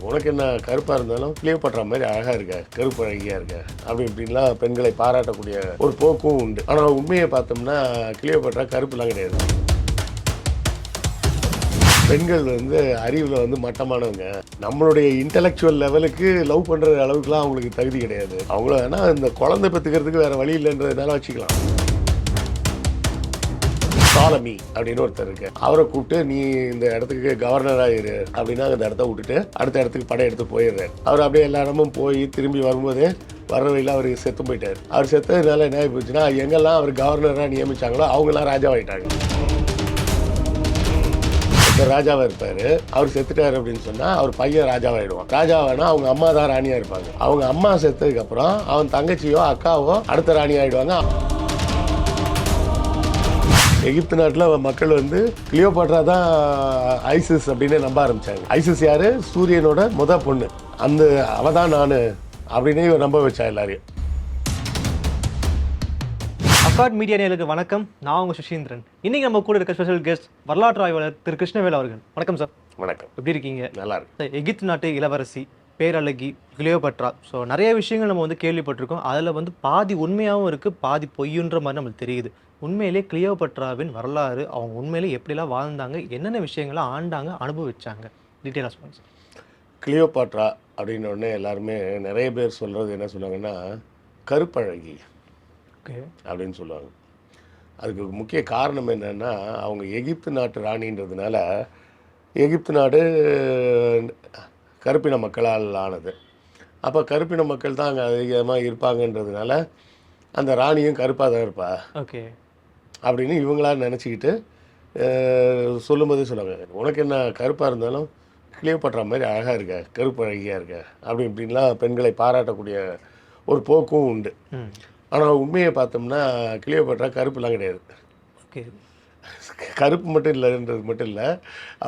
உனக்கு என்ன கருப்பாக இருந்தாலும் கிளியோபாட்ரா மாதிரி அழகாக இருக்க, கருப்பு அழகியாக இருக்க, அப்படி இப்படின்லாம் பெண்களை பாராட்டக்கூடிய ஒரு போக்கும் உண்டு. ஆனால் உண்மையை பார்த்தோம்னா கிளியோபாட்ரா கருப்புலாம் கிடையாது. பெண்கள் வந்து அறிவில் வந்து மட்டமானவங்க. நம்மளுடைய இன்டலெக்சுவல் லெவலுக்கு லவ் பண்ணுற அளவுக்குலாம் அவங்களுக்கு தகுதி கிடையாது. அவங்கள வேணால் இந்த குழந்தை பெற்றுக்கிறதுக்கு வேறு வழி இல்லைன்றதுனால வச்சுக்கலாம். டாலமி அப்படின்னு ஒருத்தர் இருக்கு. அவரை கூப்பிட்டு நீ இந்த இடத்துக்கு கவர்னராக இரு அப்படின்னா அந்த இடத்த விட்டுட்டு அடுத்த இடத்துக்கு படையெடுத்து போயிடுறாரு. அவர் அப்படியே எல்லா இடமும் போய் திரும்பி வரும்போது வர்ற வழியில் அவர் செத்து போயிட்டார். அவர் செத்ததுனால என்ன ஆகி போச்சுன்னா எங்கெல்லாம் அவர் கவர்னராக நியமிச்சாங்களோ அவங்களாம் ராஜாவாயிட்டாங்க. ராஜாவாக இருப்பார். அவர் செத்துட்டார் அப்படின்னு சொன்னால் அவர் பையன் ராஜாவாயிடுவான். ராஜாவானா அவங்க அம்மா தான் ராணியாக இருப்பாங்க. அவங்க அம்மா செத்ததுக்கப்புறம் அவன் தங்கச்சியோ அக்காவோ அடுத்த ராணி ஆகிடுவாங்க. எகிப்து நாட்டில் மக்கள் வந்து கிளியோபாட்ரா தான் ஐசிஸ் அப்படின்னு நம்ப ஆரம்பித்தாங்க. ஐசிஸ் யார்? சூரியனோட பொண்ணு. அந்த அவ தான் நான் அப்படின்னு நம்ப வச்சா எல்லாரையும். அக்காட் மீடியா நேயர்களுக்கு வணக்கம். நான் உங்கள் சுஷீந்திரன். இன்னைக்கு நம்ம கூட இருக்க ஸ்பெஷல் கெஸ்ட் வரலாற்று ஆய்வாளர் திரு கிருஷ்ணவேல் அவர்கள். வணக்கம் சார். வணக்கம். எப்படி இருக்கீங்க? நல்லா இருக்கு. எகிப்து நாட்டு இளவரசி, பேரழகி கிளியோபாட்ரா. ஸோ நிறைய விஷயங்கள் நம்ம வந்து கேள்விப்பட்டிருக்கோம். அதில் வந்து பாதி உண்மையாகவும் இருக்குது, பாதி பொய்யுன்ற மாதிரி நம்மளுக்கு தெரியுது. உண்மையிலே கிளியோபாட்ராவின் வரலாறு, அவங்க உண்மையிலே எப்படிலாம் வாழ்ந்தாங்க, என்னென்ன விஷயங்கள்லாம் ஆண்டாங்க, அனுபவிச்சாங்க, டீட்டெயிலாக சொல்லுங்கள் சார். கிளியோபாட்ரா அப்படின்ன உடனே எல்லாருமே நிறைய பேர் சொல்கிறது என்ன சொல்லுவாங்கன்னா கருப்பழகி ஓகே அப்படின்னு சொல்லுவாங்க. அதுக்கு முக்கிய காரணம் என்னென்னா அவங்க எகிப்து நாட்டு ராணின்றதுனால எகிப்து நாடு கருப்பின மக்களால் ஆனது. அப்போ கருப்பின மக்கள் தான் அங்கே அதிகமாக இருப்பாங்கன்றதுனால அந்த ராணியும் கருப்பாக தான் இருப்பா ஓகே அப்படின்னு இவங்களா நினச்சிக்கிட்டு சொல்லும்போதே சொல்லுவாங்க, உனக்கு என்ன கருப்பாக இருந்தாலும் கிளியோபாட்ரா மாதிரி அழகாக இருக்க, கருப்பு அழகியாக இருக்க, அப்படி இப்படின்லாம் பெண்களை பாராட்டக்கூடிய ஒரு போக்கும் உண்டு. ஆனால் உண்மையை பார்த்தோம்னா கிளியோபாட்ரா கருப்புலாம் கிடையாது. ஓகே கருப்பு மட்டும் இல்லைன்றது மட்டும் இல்லை,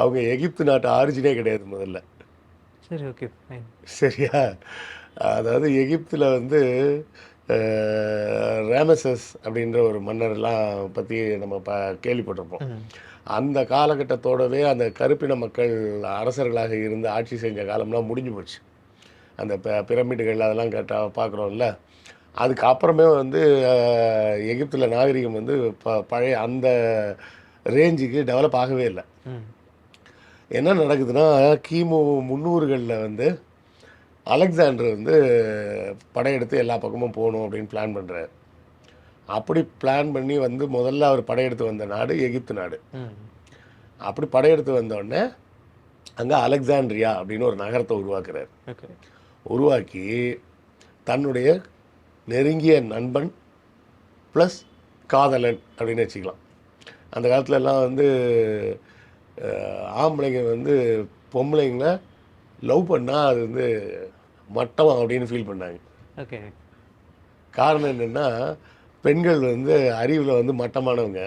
அவங்க எகிப்து நாட்டு ஆரிஜினே கிடையாது முதல்ல. சரி ஓகே ஃபைன். சரியா? அதாவது எகிப்தில் வந்து ரேமசஸ் அப்படின்ற ஒரு மன்னர்லாம் பற்றி நம்ம கேள்விப்பட்டிருப்போம். அந்த காலகட்டத்தோடவே அந்த கருப்பின மக்கள் அரசர்களாக இருந்து ஆட்சி செஞ்ச காலம்லாம் முடிஞ்சு போச்சு. அந்த பிரமிடுகள் அதெல்லாம் பார்க்குறோம்ல, அதுக்கப்புறமே வந்து எகிப்தில் நாகரிகம் வந்து பழைய அந்த ரேஞ்சுக்கு டெவலப் ஆகவே இல்லை. என்ன நடக்குதுன்னா கிமு 300களில் வந்து அலெக்சாண்டர் வந்து படையெடுத்து எல்லா பக்கமும் போகணும் அப்படின்னு பிளான் பண்ணுறாரு. அப்படி பிளான் பண்ணி வந்து முதல்ல அவர் படையெடுத்து வந்த நாடு எகிப்து நாடு. அப்படி படையெடுத்து வந்தோடனே அங்கே அலெக்சாண்ட்ரியா அப்படின்னு ஒரு நகரத்தை உருவாக்குறாரு. உருவாக்கி தன்னுடைய நெருங்கிய நண்பன் ப்ளஸ் காதலன் அப்படின்னு வச்சுக்கலாம். அந்த காலத்துலலாம் வந்து ஆம்பளைங்க வந்து பொம்பளைங்களை லவ் பண்ணால் அது வந்து மட்டம் அப்படின்னு ஃபீல் பண்ணாங்க. ஓகே காரணம் என்னென்னா பெண்கள் வந்து அறிவில் வந்து மட்டமானவங்க.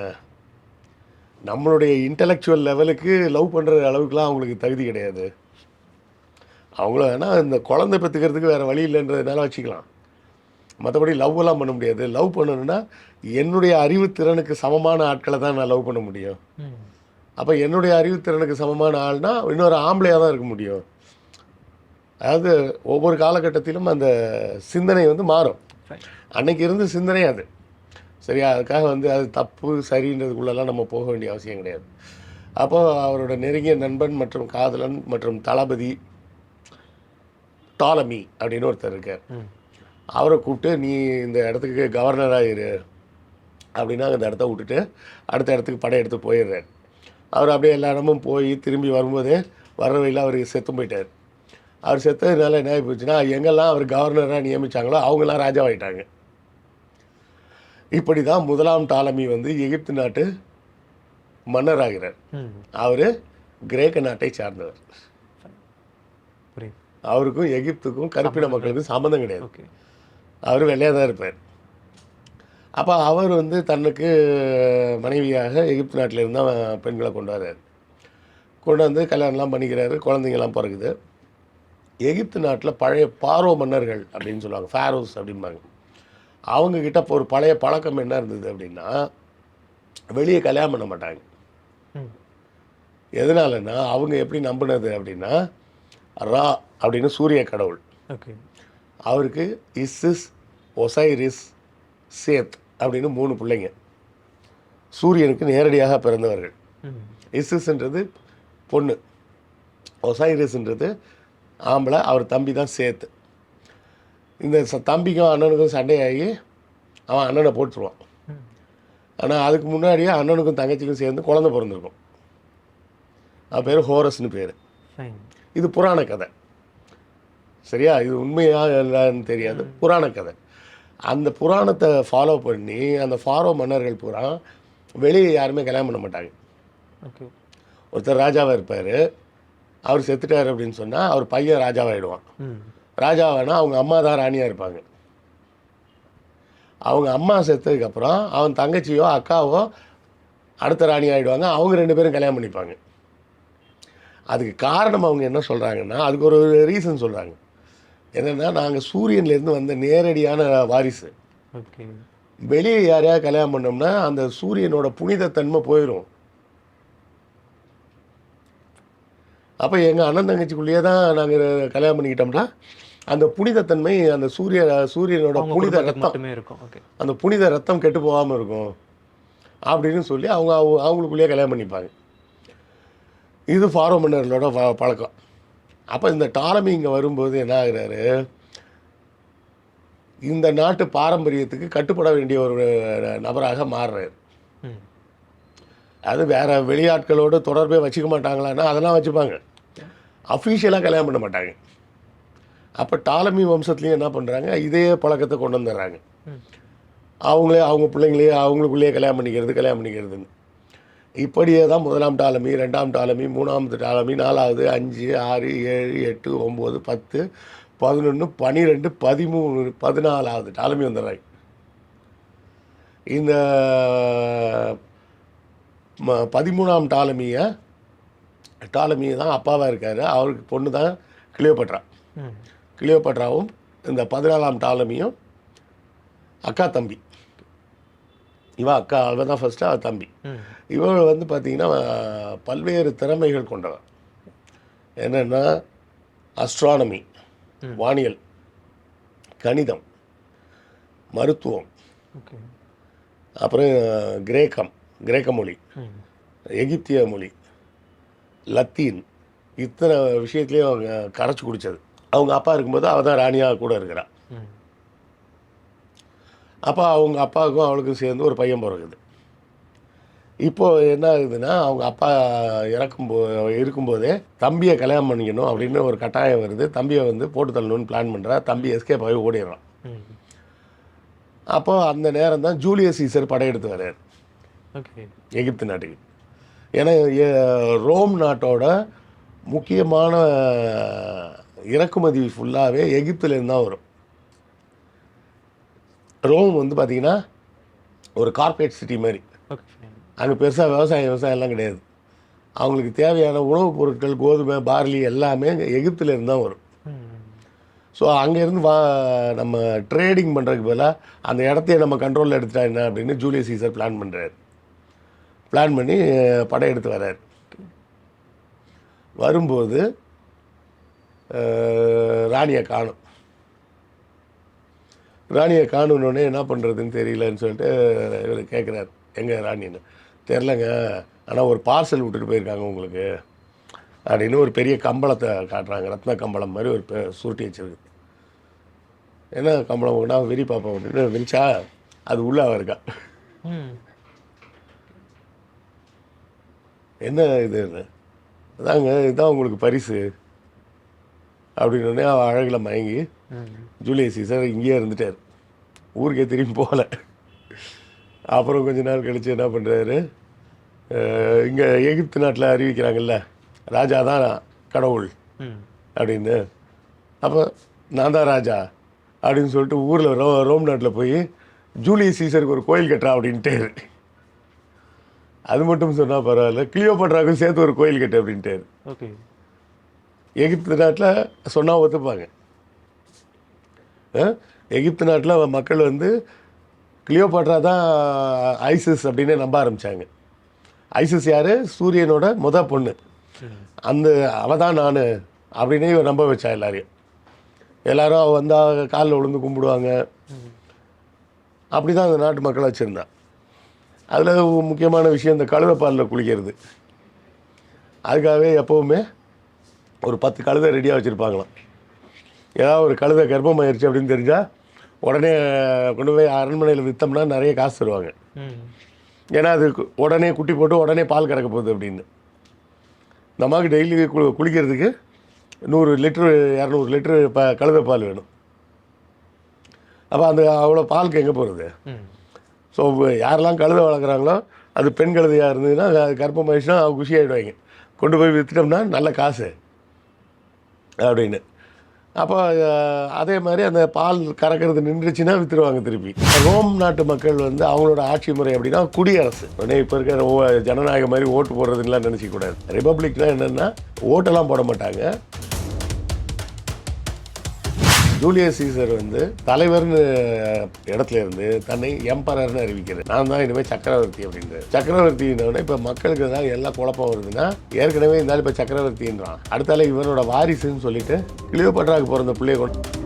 நம்மளுடைய இன்டலெக்சுவல் லெவலுக்கு லவ் பண்ணுற அளவுக்குலாம் அவங்களுக்கு தகுதி கிடையாது. அவங்கள வேணால் இந்த குழந்தை பெற்றுக்கிறதுக்கு வேறு வழி இல்லைன்றதுனால வச்சுக்கலாம். மற்றபடி லவ்வெல்லாம் பண்ண முடியாது. லவ் பண்ணணுன்னா என்னுடைய அறிவுத்திறனுக்கு சமமான ஆட்களை தான் நான் லவ் பண்ண முடியும். அப்போ என்னுடைய அறிவுத்திறனுக்கு சமமான ஆள்னா இன்னொரு ஆம்பளையாக தான் இருக்க முடியும். அதாவது ஒவ்வொரு காலகட்டத்திலும் அந்த சிந்தனை வந்து மாறும். அன்னைக்கு இருந்த சிந்தனை அது சரியா. அதுக்காக வந்து அது தப்பு சரின்றதுக்குள்ளெல்லாம் நம்ம போக வேண்டிய அவசியம் கிடையாது. அப்போது அவரோட நெருங்கிய நண்பன் மற்றும் காதலன் மற்றும் தளபதி டாலமி அப்படின்னு ஒருத்தர் இருக்கார். அவரை கூப்பிட்டு நீ இந்த இடத்துக்கு கவர்னராக இரு அப்படின்னா அந்த இடத்த விட்டுட்டு அடுத்த இடத்துக்கு படையெடுத்து போயிடுறார். அவர் அப்படியே எல்லா இடமும் போய் திரும்பி வரும்போதே வர்ற வழியில் அவர் செத்து போயிட்டார். அவர் செத்ததுனால என்ன ஆகி போச்சுன்னா எங்கெல்லாம் அவர் கவர்னராக நியமித்தாங்களோ அவங்களாம் ராஜாவாயிட்டாங்க. இப்படி தான் முதலாம் டாலமி வந்து எகிப்து நாட்டு மன்னராகிறார். அவர் கிரேக்க நாட்டை சார்ந்தவர். அவருக்கும் எகிப்துக்கும் கருப்பின மக்களுக்கும் சம்மந்தம் கிடையாது. அவர் வெள்ளையாக தான் இருப்பார். அப்போ அவர் வந்து தன்னுக்கு மனைவியாக எகிப்து நாட்டில் இருந்தால் பெண்களை கொண்டு வர்றார். கொண்டு வந்து கல்யாணம்லாம் பண்ணிக்கிறாரு. குழந்தைங்கள்லாம் பிறகுது. எகிப்து நாட்டில் பழைய பாரோ மன்னர்கள் அப்படின்னு சொல்லுவாங்க, ஃபேரோஸ் அப்படிம்பாங்க. அவங்கக்கிட்ட ஒரு பழைய பழக்கம் என்ன இருந்தது அப்படின்னா வெளியே கல்யாணம் பண்ண மாட்டாங்க. எதனாலன்னா அவங்க எப்படி நம்பினது அப்படின்னா ரா அப்படின்னு சூரிய கடவுள். ஓகே. அவருக்கு இசிஸ், ஒசைரிஸ், சேத் அப்படின்னு 3 பிள்ளைங்க. சூரியனுக்கு நேரடியாக பிறந்தவர்கள். இசிஸ்ன்றது பொண்ணு, ஒசைரிஸ்ன்றது ஆம்பளை, அவர் தம்பி தான் சேத்து. இந்த தம்பிக்கும் அண்ணனுக்கும் சண்டையாகி அவன் அண்ணனை போட்டுருவான். ஆனால் அதுக்கு முன்னாடியே அண்ணனுக்கும் தங்கச்சிக்கும் சேர்ந்து குழந்தை பிறந்திருக்கும். அது பேர் ஹோரஸ்னு பேர். இது புராண கதை, சரியா? இது உண்மையா இல்லைன்னு தெரியாது, புராண கதை. அந்த புராணத்தை ஃபாலோ பண்ணி அந்த ஃபாரோ மன்னர்கள் பூரா வெளியே யாருமே கல்யாணம் பண்ண மாட்டாங்க. ஒருத்தர் ராஜாவாக இருப்பார், அவர் செத்துட்டார் அப்படின்னு சொன்னால் அவர் பையன் ராஜாவாகிடுவான். ராஜாவானா அவங்க அம்மா தான் ராணியாக இருப்பாங்க. அவங்க அம்மா செத்ததுக்கப்புறம் அவன் தங்கச்சியோ அக்காவோ அடுத்த ராணி ஆகிடுவாங்க. அவங்க 2 பேரும் கல்யாணம் பண்ணிப்பாங்க. அதுக்கு காரணம் அவங்க என்ன சொல்கிறாங்கன்னா, அதுக்கு ஒரு ரீசன் சொல்கிறாங்க. என்னென்னா, நாங்கள் சூரியன்லேருந்து வந்த நேரடியான வாரிசு. வெளியே யாரையாவது கல்யாணம் பண்ணோம்னா அந்த சூரியனோட புனிதத்தன்மை போயிடும். அப்போ எங்கள் அண்ணன் தங்கச்சிக்குள்ளேயே தான் நாங்கள் கல்யாணம் பண்ணிக்கிட்டோம்னா அந்த புனிதத்தன்மை, அந்த சூரியனோட புனித ரத்தம் இருக்கும், அந்த புனித ரத்தம் கெட்டு போகாமல் இருக்கும் அப்படின்னு சொல்லி அவங்களுக்குள்ளேயே கல்யாணம் பண்ணிப்பாங்க. இது ஃபாரோ மன்னர்களோட பழக்கம். அப்போ இந்த டாலமி இங்கே வரும்போது என்ன ஆகுறாரு, இந்த நாட்டு பாரம்பரியத்துக்கு கட்டுப்பட வேண்டிய ஒரு நபராக மாறுறாரு. அது வேறு வெளியாட்களோடு தொடர்பே வச்சுக்க மாட்டாங்களான்னா அதெல்லாம் வச்சுப்பாங்க, அஃபீஷியலாக கல்யாணம் பண்ண மாட்டாங்க. அப்போ டாலமி வம்சத்துலேயும் என்ன பண்ணுறாங்க, இதே பழக்கத்தை கொண்டு வந்துடுறாங்க. அவங்களே அவங்க பிள்ளைங்களே அவங்களுக்குள்ளேயே கல்யாணம் பண்ணிக்கிறதுன்னு. இப்படியே தான் 1ஆம் டாலமி, 2ஆம் டாலமி, 3ஆவது டாலமி, 4வது, 5, 6, 7, 8, 9, 10, 11, 12, 13, 14வது டாலமி வந்துடுறாங்க. இந்த 13ஆம் டாலமி தான் அப்பாவாக இருக்கார். அவருக்கு பொண்ணு தான் கிளியோபட்ரா. கிளியோபட்ராவும் இந்த 14ஆம் டாலமியும் அக்கா தம்பி. இவன் அக்கா, அவன் தான் ஃபஸ்ட்டு, அவன் தம்பி. இவன் வந்து பார்த்திங்கன்னா பல்வேறு திறமைகள் கொண்டவன். என்னென்னா அஸ்ட்ரானமி, வானியல், கணிதம், மருத்துவம், அப்புறம் கிரேக்க மொழி, எகிப்திய மொழி, லத்தீன், இத்தனை விஷயத்துலேயும் அவங்க கரைச்சி குடித்தது. அவங்க அப்பா இருக்கும்போது அவள் தான் ராணியாக கூட இருக்கிறாள். அப்போ அவங்க அப்பாவுக்கும் அவளுக்கும் சேர்ந்து ஒரு பையன் பிறகுது. இப்போது என்ன ஆகுதுன்னா, அவங்க அப்பா இருக்கும்போதே தம்பியை கல்யாணம் பண்ணிக்கணும் அப்படின்னு ஒரு கட்டாயம் வருது. தம்பியை வந்து போட்டு தள்ளணும்னு பிளான் பண்ணுறா. தம்பி எஸ்கேப் ஆகி ஓடிடுறான். அப்போது அந்த நேரம் தான் ஜூலியஸ் சீசர் படையெடுத்து வர்றார் எகிப்து நாட்டுக்கு. ஏன்னா ரோம் நாட்டோட முக்கியமான இறக்குமதி ஃபுல்லாகவே எகிப்துலேருந்து தான் வரும். ரோம் வந்து பார்த்திங்கன்னா ஒரு கார்ப்பரேட் சிட்டி மாதிரி. அங்கே பெருசாக விவசாயம்லாம் கிடையாது. அவங்களுக்கு தேவையான உணவுப் பொருட்கள், கோதுமை, பார்லி எல்லாமே எகிப்துலேருந்து தான் வரும். ஸோ அங்கேருந்து நம்ம ட்ரேடிங் பண்ணுறதுக்கு பதிலாக அந்த இடத்தையே நம்ம கண்ட்ரோலில் எடுத்துட்டா என்ன அப்படின்னு ஜூலியஸ் சீசர் பிளான் பண்ணுறாரு. பிளான் பண்ணி படையெடுத்து வர்றார். வரும்போது ராணியை காணுன்னொடனே என்ன பண்ணுறதுன்னு தெரியலன்னு சொல்லிட்டு இவர் கேட்குறாரு, எங்கே ராணின்னு. தெரிலங்க, ஆனால் ஒரு பார்சல் விட்டுட்டு போயிருக்காங்க உங்களுக்கு அப்படின்னு ஒரு பெரிய கம்பளத்தை காட்டுறாங்க. ரத்ன கம்பளம் மாதிரி ஒரு சுருட்டி வச்சிருக்கு. என்ன கம்பளம் நான் விரி பார்ப்போம் அப்படின்னு விரிச்சா அது உள்ளே இருக்கா. என்ன இது அதாங்க, இதுதான் உங்களுக்கு பரிசு அப்படின்னோடனே அவள் அழகில் மயங்கி ஜூலியஸ் சீசர் இங்கேயே இருந்துட்டார். ஊருக்கே திரும்பி போகல. அப்புறம் கொஞ்ச நாள் கழித்து என்ன பண்ணுறாரு, இங்கே எகிப்து நாட்டில் அறிவிக்கிறாங்கல்ல ராஜா தான் கடவுள் அப்படின்னு. அப்போ நான் தான் ராஜா அப்படின்னு சொல்லிட்டு ஊரில் ரோம் நாட்டில் போய் ஜூலியஸ் சீசருக்கு ஒரு கோயில் கட்டுறா அப்படின்ட்டாரு. அது மட்டும் சொன்னால் பரவாயில்ல, கிளியோபட்ராவுக்கும் சேர்த்து ஒரு கோயில் கட்டு அப்படின்ட்டாரு. எகிப்து நாட்டில் சொன்னால் ஒத்துப்பாங்க. எகிப்து நாட்டில் மக்கள் வந்து கிளியோபாட்ரா தான் ஐசிஸ் அப்படின்னு நம்ப ஆரம்பித்தாங்க. ஐசிஸ் யார்? சூரியனோட பொண்ணு. அவள் தான் நான் அப்படின்னே இவன் நம்ப வச்சா எல்லாரையும். எல்லாரும் அவள் வந்தால் காலில் விழுந்து கும்பிடுவாங்க. அப்படி தான் அந்த நாட்டு மக்களை வச்சுருந்தான். அதில் முக்கியமான விஷயம் இந்த கழுதைப்பாலில் குளிக்கிறது. அதுக்காகவே எப்போவுமே ஒரு 10 கழுதை ரெடியாக வச்சுருப்பாங்களாம். ஏதாவது ஒரு கழுதை கர்ப்பமாயிருச்சு அப்படின்னு தெரிஞ்சால் உடனே கொண்டு போய் அரண்மனையில் விற்றோம்னா நிறைய காசு தருவாங்க. ஏன்னா அது உடனே குட்டி போட்டு உடனே பால் கறக்க போகுது அப்படின்னு. இந்த அம்மாவுக்கு டெய்லி குளிக்கிறதுக்கு 100 லிட்ரு 200 லிட்ரு கழுதை பால் வேணும். அப்போ அந்த அவ்வளோ பாலுக்கு எங்கே போகிறது? ஸோ யாரெல்லாம் கழுதை வளர்க்குறாங்களோ அது பெண் கழுதையாக இருந்ததுன்னா அது கர்ப்பமாயிடுச்சுன்னா அவங்க குஷியாகிடுவாங்க. கொண்டு போய் விற்றுட்டோம்னா நல்ல காசு அப்படின்னு. அப்போ அதே மாதிரி அந்த பால் கறக்கிறது நின்றுச்சுன்னா விற்றுருவாங்க திருப்பி. ரோம் நாட்டு மக்கள் வந்து அவங்களோட ஆட்சி முறை அப்படின்னா குடியரசு. உடனே இப்போ இருக்கிற ஜனநாயகம் மாதிரி ஓட்டு போடுறதுலாம் நினச்சிக்கூடாது. ரிப்பப்ளிக்னால் என்னென்னா ஓட்டெல்லாம் போட மாட்டாங்க. ஜூலியஸ் சீசர் வந்து தலைவர்னு இடத்துல இருந்து தன்னை எம்பரர்னு அறிவிக்கிறது. நான் தான் இனிமேல் சக்கரவர்த்தி அப்படின்றது. சக்கரவர்த்தின்னு இப்போ மக்களுக்கு தான் எல்லாம் குழப்பம் வருதுன்னா, ஏற்கனவே இருந்தாலும் இப்போ சக்கரவர்த்தின்றான். அடுத்தால இவனோட வாரிசுன்னு சொல்லிட்டு கிளியோபாட்ராவுக்கு பிறந்த பிள்ளைய கொண்டு